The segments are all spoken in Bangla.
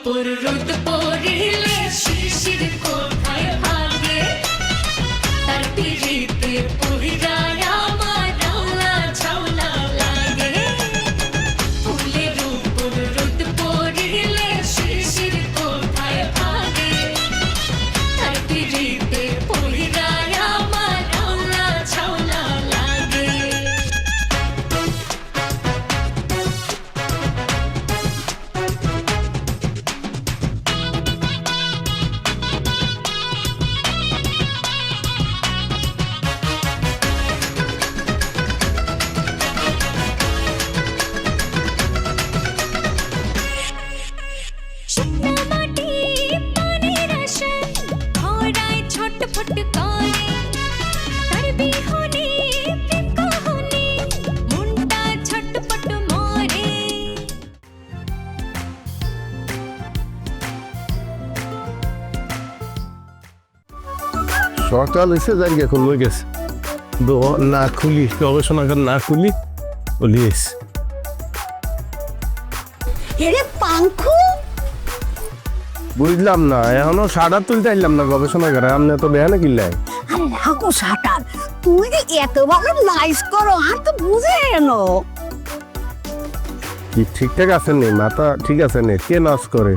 উপর রোদ পড়িলে শিশির কোথায় ভাগে তার পিড়িতে পহিরায় আমার রাওলা ঝাউলা লাগে ফুলের উপর রোদ পড়িলে শিশির কোথায় ভাগে তার পিড়িতে পহিরায় আমার রাওলা ঝাউলা লাগে শুকনো মাটি পানির আশায় খরায় ছটফট করে তার বিহনে প্রেম কাহিনী মনটা ছটফট মরে সকাল এসে যাই এখন হয়ে গেছে না খুলি গবেষণাগার না খুলি বলিস এরে পাঙ্খু বুঝলাম না এখনো সাড়া তুলতে আইলাম না গবেষণাগারে আপনি তো বেহানে কিনলাই আরে রাখো সাটার তুমি যে এত ভালো নাইস করো আর তো বুঝে এলো কি ঠিকঠাক আছে নি মাথা ঠিক আছে নি কে নাচ করে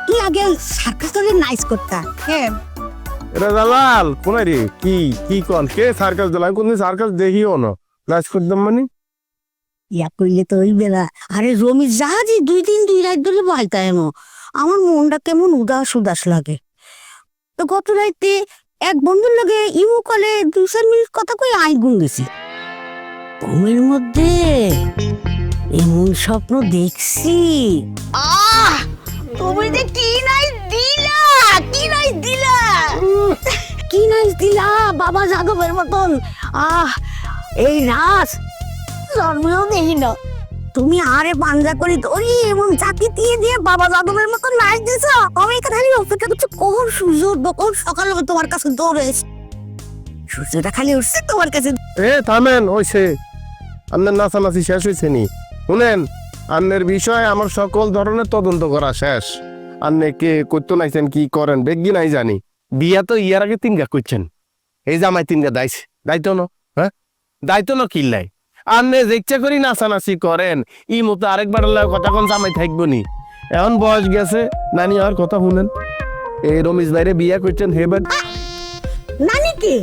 তুই আগে সার্কাস করে নাইস করতা হ্যাঁ এটা দালাল কোনাই রে কি কি কন কে সার্কাস দালাল কোনদিন সার্কাস দেখিও না নাচ করতাম মানে ইয়া করলে তো ওই বেলা আরে রমি জাহাজি 2 দিন 2 রাত ধরে বলতা এনো আমার মনটা কেমন উদাস উদাস লাগে তো গত রাতে এক বন্ধুর লগে ইমো কলে 2-4 মিনিট কথা কই আই গুন গেছি ঘুমের মধ্যে এমন স্বপ্ন দেখছি তুমি যে কি নাই দিলা কি নাই দিলা বাবা যাদবের মতন এই নাচ জন্মেও দেখি না তুমি আরে পাঞ্জা করি ধরি এবং চাকরি দিয়ে বাবা যাদবের মতন নাচ দিছ আমি খালি অপেক্ষা করছি কখন সূর্য কখন সকাল হবে তোমার কাছে দৌড়ে সূর্যটা খালি উঠছে তোমার কাছে এ থামেন ওইছে আপনার নাচানাচি শেষ হয়েছে নি শুনেন আপনার বিষয়ে আমার সকল ধরনের তদন্ত করা শেষ আপনি কে করতে নাইছেন কি করেন বেগি নাই জানি বিয়া তো ইয়ার আগে 3 গা করছেন এই জামাই 3 গা দায়িত্ব না হ্যাঁ দায়িত্ব না কিল্লাই আপনি যে ইচ্ছা করি নাচানাচি করেন ই মতো আরেকবার কথা কোন জামাই থাকবো নি এখন বয়স গেছে নানি আর কথা শুনেন এই রমেশ ভাইরে বিয়া করছেন হেবেন নানি কি